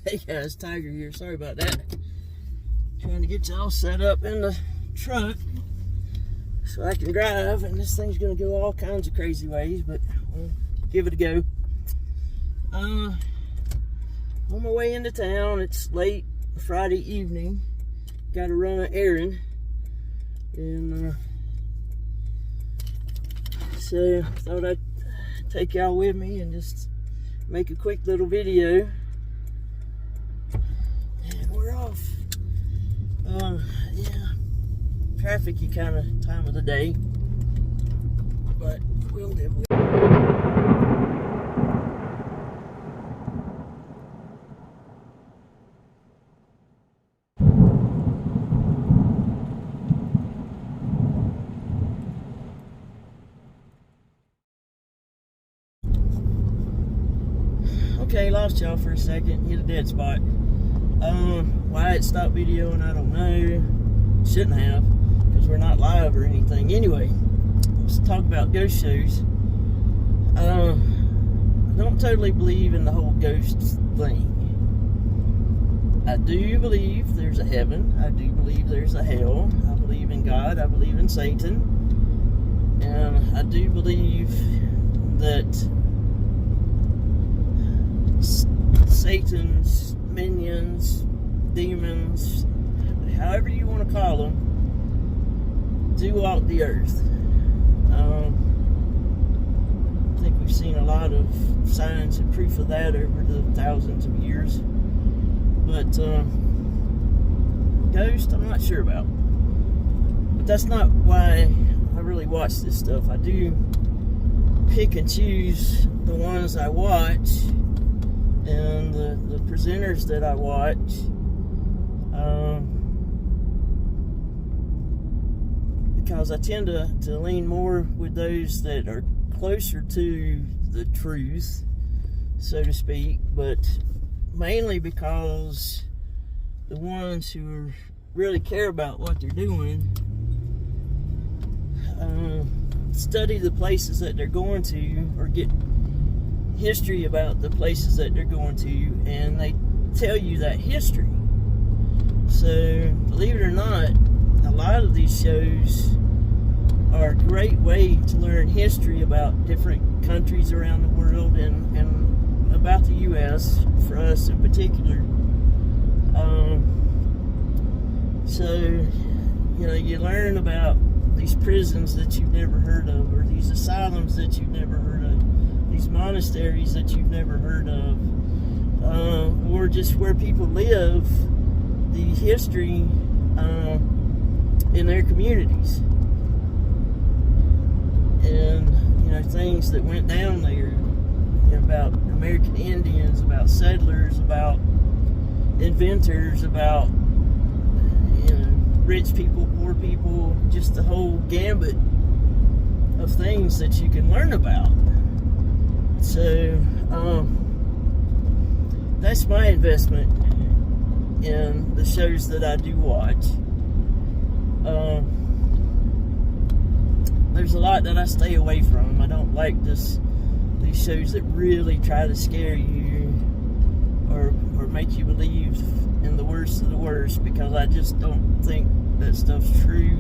Hey guys, Tiger here. Sorry about that. Trying to get y'all set up in the truck so I can drive, and this thing's gonna go all kinds of crazy ways, but we'll give it a go. On my way into town. It's late Friday evening. Got to run an errand, and so thought I'd take y'all with me and just make a quick little video. And we're off. Yeah, trafficy kind of time of the day, but we'll live with it. Okay, lost y'all for a second. Hit a dead spot. Why it stopped videoing, I don't know. Shouldn't have, because we're not live or anything. Anyway, let's talk about ghost shows. I don't totally believe in the whole ghost thing. I do believe there's a heaven. I do believe there's a hell. I believe in God. I believe in Satan. And I do believe that Satan's minions, demons, however you want to call them, do walk the earth. I think we've seen a lot of signs and proof of that over the thousands of years. But ghost, I'm not sure about. But that's not why I really watch this stuff. I do pick and choose the ones I watch, and the presenters that I watch. Because I tend to lean more with those that are closer to the truth, so to speak, but mainly because the ones who really care about what they're doing study the places that they're going to, or get history about the places that they're going to, and they tell you that history. So, believe it or not, a lot of these shows are a great way to learn history about different countries around the world, and about the U.S., for us in particular. So, you know, you learn about these prisons that you've never heard of, or these asylums that you've never heard of, these monasteries that you've never heard of, or just where people live, the history in their communities, and you know, things that went down there, you know, about American Indians, about settlers, about inventors, about, you know, rich people, poor people, just the whole gambit of things that you can learn about. So, that's my investment in the shows that I do watch. There's a lot that I stay away from. I don't like these shows that really try to scare you, or make you believe in the worst of the worst, because I just don't think that stuff's true.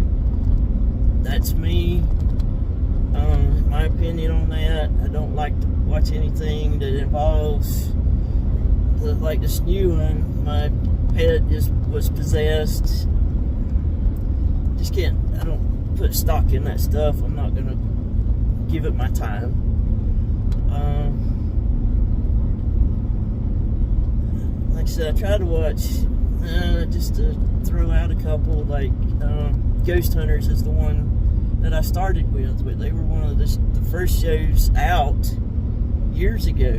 That's me. My opinion on that. I don't like to watch anything that involves, like this new one, my pet was possessed. Just can't, I don't put stock in that stuff. I'm not gonna give it my time. Like I said, I try to watch, just to throw out a couple, like Ghost Hunters is the one that I started with, but they were one of the first shows out years ago.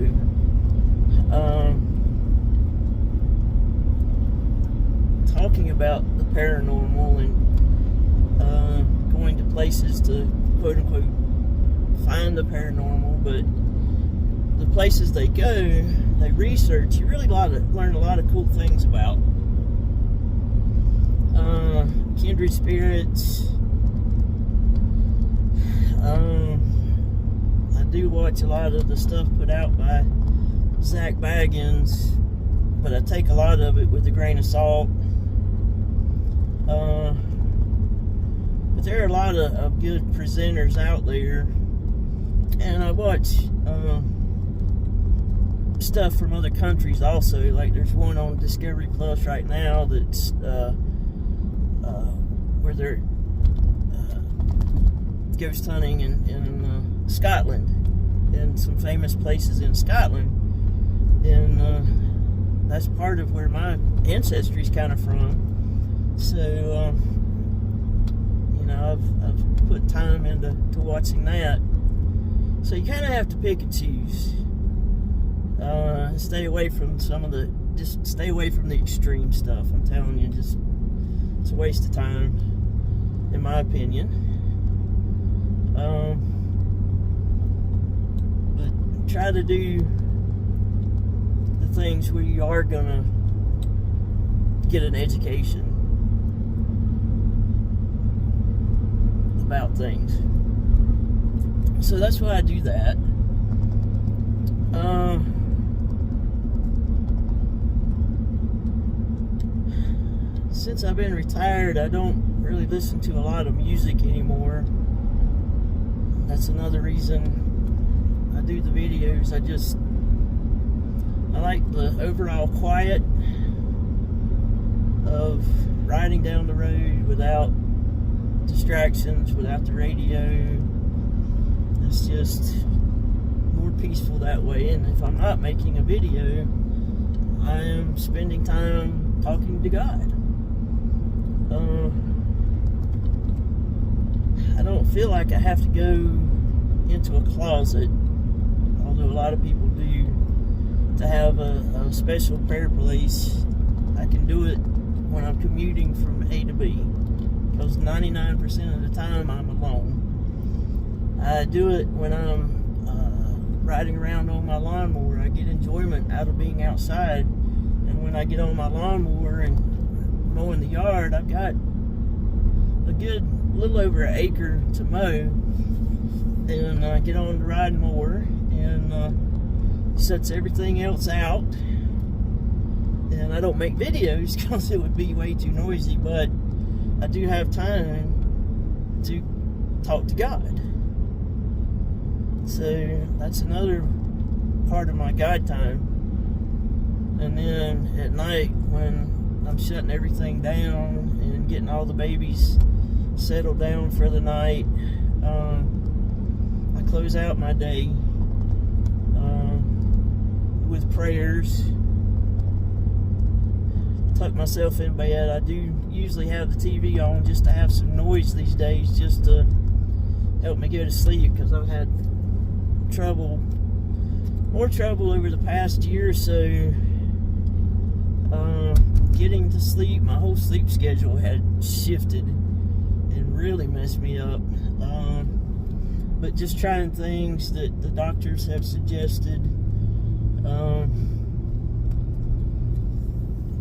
Talking about the paranormal and going to places to quote unquote find the paranormal, but the places they go, they research, you really learn a lot of cool things about kindred spirits. I do watch a lot of the stuff put out by Zach Baggins, but I take a lot of it with a grain of salt. But there are a lot of good presenters out there, and I watch stuff from other countries also. Like there's one on Discovery Plus right now that's where they're ghost hunting in Scotland, and some famous places in Scotland, and that's part of where my ancestry's kind of from. So you know, I've put time into watching that. So you kind of have to pick and choose. Stay away from just stay away from the extreme stuff. I'm telling you, it's a waste of time, in my opinion. But try to do the things where you are gonna get an education about things. So that's why I do that. Since I've been retired, I don't really listen to a lot of music anymore. That's another reason I do the videos. I like the overall quiet of riding down the road without distractions, without the radio. It's just more peaceful that way. And if I'm not making a video, I am spending time talking to God. I don't feel like I have to go into a closet, although a lot of people do, to have a special prayer place. I can do it when I'm commuting from A to B, because 99% of the time I'm alone. I do it when I'm riding around on my lawnmower. I get enjoyment out of being outside, and when I get on my lawnmower and mowing the yard, I've got a good little over an acre to mow, and I get on the riding mower and sets everything else out. And I don't make videos because it would be way too noisy, but I do have time to talk to God. So that's another part of my God time. And then at night, when I'm shutting everything down and getting all the babies settled down for the night, I close out my day with prayers. Tuck myself in bed. I do usually have the TV on just to have some noise these days, just to help me go to sleep, because I've had more trouble over the past year or so getting to sleep. My whole sleep schedule had shifted and really messed me up. But just trying things that the doctors have suggested,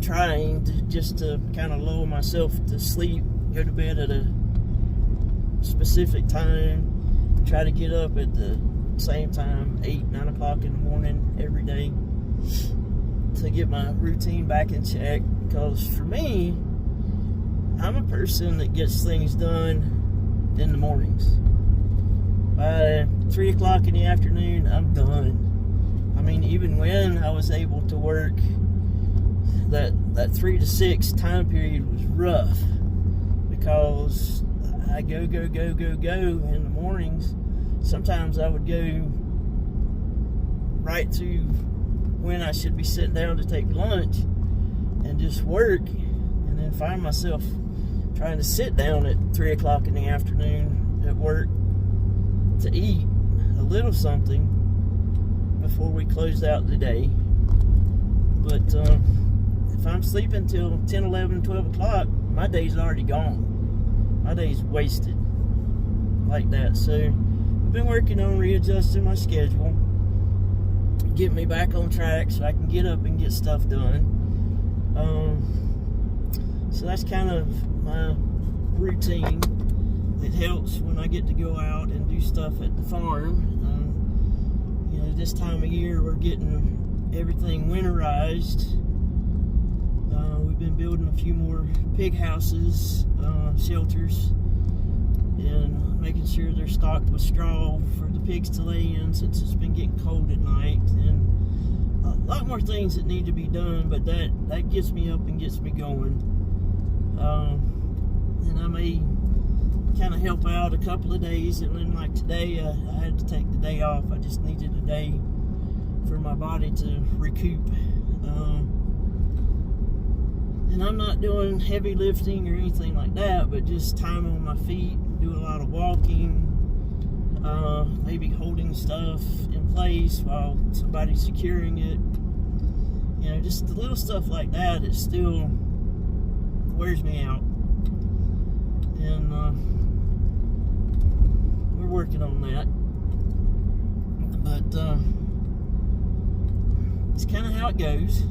trying to kind of lull myself to sleep, go to bed at a specific time, try to get up at the same time, 8, 9 o'clock in the morning every day, to get my routine back in check. Because for me, I'm a person that gets things done in the mornings. By 3 o'clock in the afternoon, I'm done. I mean, even when I was able to work, that 3 to 6 time period was rough, because I go in the mornings. Sometimes I would go right to when I should be sitting down to take lunch and just work, and then find myself trying to sit down at 3 o'clock in the afternoon at work to eat a little something before we closed out the day. But if I'm sleeping till 10, 11, 12 o'clock, my day's already gone. My day's wasted like that. So I've been working on readjusting my schedule, get me back on track so I can get up and get stuff done. So that's kind of my routine. It helps when I get to go out and do stuff at the farm. You know, this time of year we're getting everything winterized, We've been building a few more pig houses, shelters, and making sure they're stocked with straw for the pigs to lay in, since it's been getting cold at night. And a lot more things that need to be done, but that gets me up and gets me going. And I may kind of help out a couple of days, and then like today, I had to take the day off. I just needed a day for my body to recoup. And I'm not doing heavy lifting or anything like that, but just time on my feet, do a lot of walking, maybe holding stuff in place while somebody's securing it. You know, just the little stuff like that, it still wears me out. And we're working on that. But it's kind of how it goes.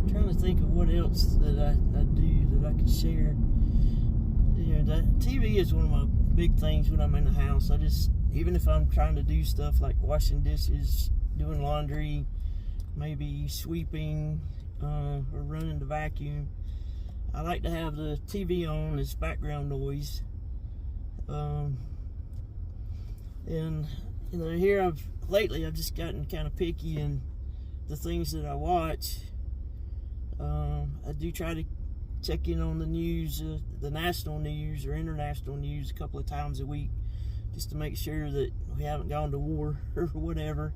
Trying to think of what else that I do that I could share. You know, that TV is one of my big things when I'm in the house. Even if I'm trying to do stuff like washing dishes, doing laundry, maybe sweeping, or running the vacuum, I like to have the TV on as background noise. And you know, here lately I've just gotten kind of picky in the things that I watch. I do try to check in on the news, the national news or international news, a couple of times a week, just to make sure that we haven't gone to war or whatever.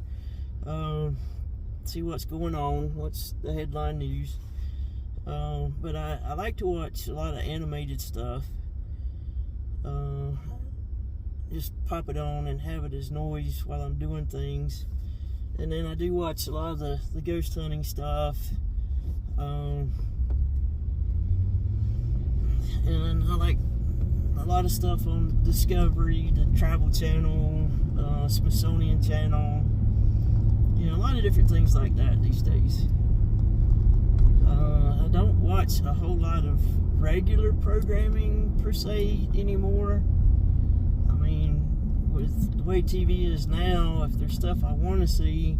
See what's going on, what's the headline news. But I like to watch a lot of animated stuff. Just pop it on and have it as noise while I'm doing things. And then I do watch a lot of the ghost hunting stuff. And I like a lot of stuff on Discovery, the Travel Channel, Smithsonian Channel. You know, a lot of different things like that these days. I don't watch a whole lot of regular programming per se anymore. I mean, with the way TV is now, if there's stuff I want to see,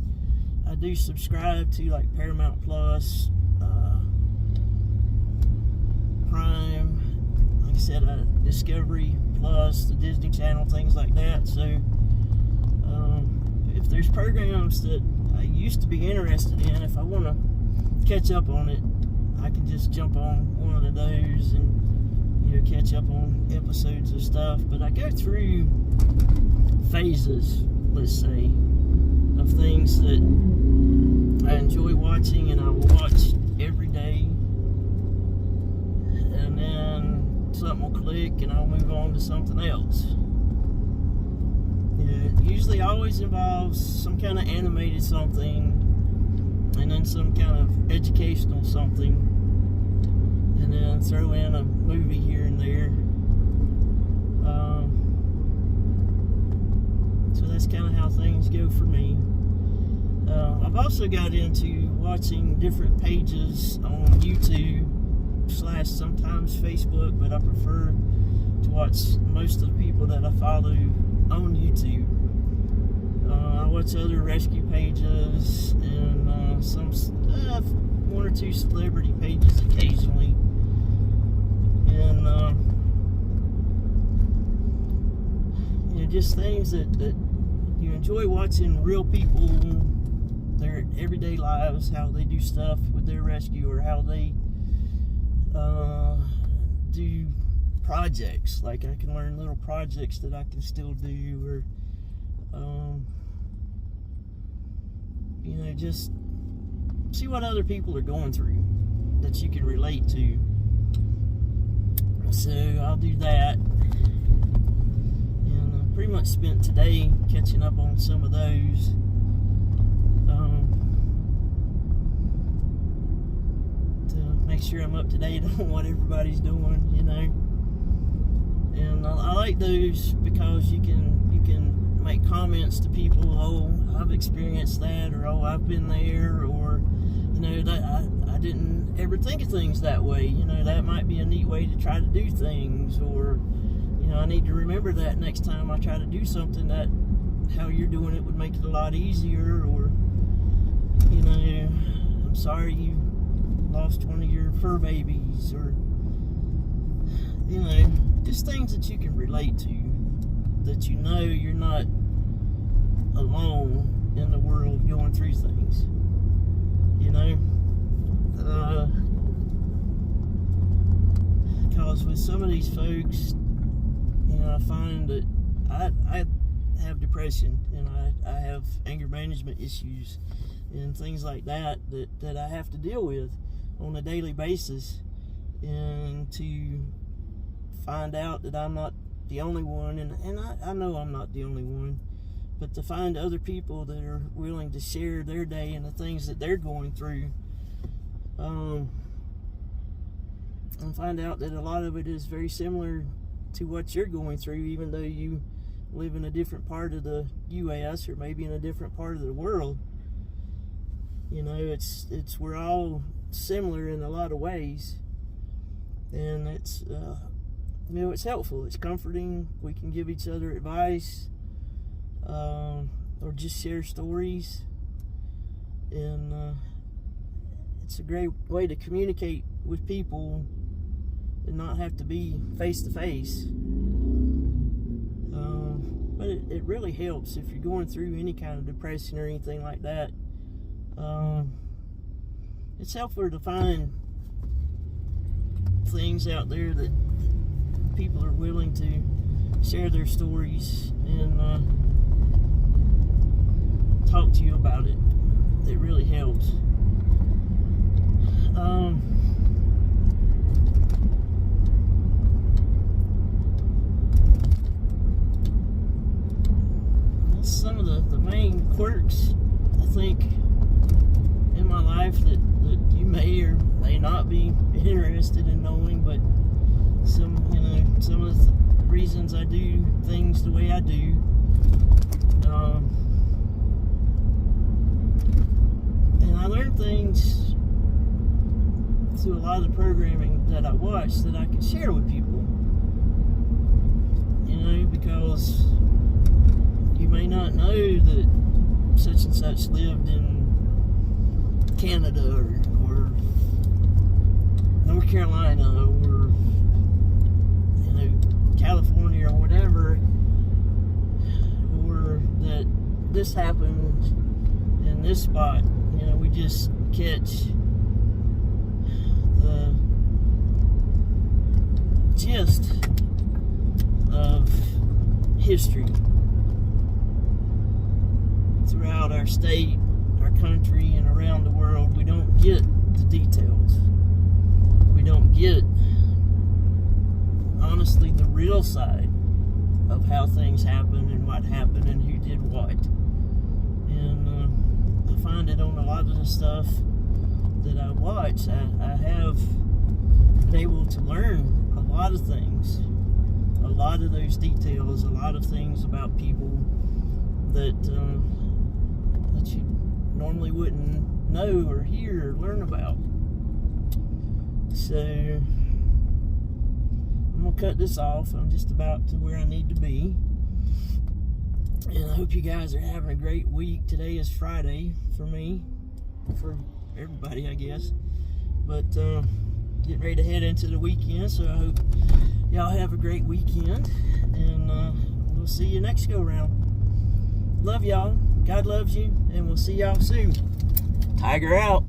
I do subscribe to like Paramount Plus, Prime, like I said, Discovery Plus, the Disney Channel, things like that. So if there's programs that I used to be interested in, if I want to catch up on it, I can just jump on one of those and, you know, catch up on episodes of stuff. But I go through phases, let's say, of things that I enjoy watching and I will watch every day, and then something will click and I'll move on to something else. It usually always involves some kind of animated something, and then some kind of educational something, and then throw in a movie here and there. So that's kind of how things go for me. I've also got into watching different pages on YouTube / sometimes Facebook, but I prefer to watch most of the people that I follow on YouTube. I watch other rescue pages and some one or two celebrity pages occasionally, and you know, just things that you enjoy watching real people, their everyday lives, how they do stuff with their rescue, or how they do projects. Like I can learn little projects that I can still do, or you know, just see what other people are going through that you can relate to. So I'll do that, and I pretty much spent today catching up on some of those. To make sure I'm up to date on what everybody's doing, you know. And I like those because you can make comments to people. Oh, I've experienced that, or oh, I've been there, or you know, that I didn't ever think of things that way. You know, that might be a neat way to try to do things, or I need to remember that next time I try to do something, that how you're doing it would make it a lot easier. Or, I'm sorry you lost one of your fur babies, or, just things that you can relate to, that you're not alone in the world going through things, because with some of these folks, I find that I have depression, and I have anger management issues and things like that I have to deal with on a daily basis. And to find out that I'm not the only one, and I know I'm not the only one, but to find other people that are willing to share their day and the things that they're going through, and find out that a lot of it is very similar to what you're going through, even though you live in a different part of the U.S. or maybe in a different part of the world. We're all similar in a lot of ways, and it's it's helpful, it's comforting. We can give each other advice, or just share stories, and it's a great way to communicate with people and not have to be face to face. But it really helps if you're going through any kind of depression or anything like that. It's helpful to find things out there that people are willing to share their stories and talk to you about it. It really helps. Some of the main quirks, I think, in my life that you may or may not be interested in knowing, but some of the reasons I do things the way I do. And I learned things through a lot of the programming that I watch that I can share with people. Because you may not know that such and such lived in Canada or North Carolina or California or whatever, or that this happened in this spot. We just catch the gist of history throughout our state, our country, and around the world. We don't get the details. We don't get, honestly, the real side of how things happened and what happened and who did what. And I find it on a lot of the stuff that I watch. I have been able to learn a lot of things, a lot of those details, a lot of things about people that you normally wouldn't know or hear or learn about. So I'm gonna cut this off. I'm just about to where I need to be, and I hope you guys are having a great week. Today is Friday for me, for everybody, I guess, but getting ready to head into the weekend, so I hope y'all have a great weekend, and we'll see you next go round. Love y'all. God loves you, and we'll see y'all soon. Tiger out.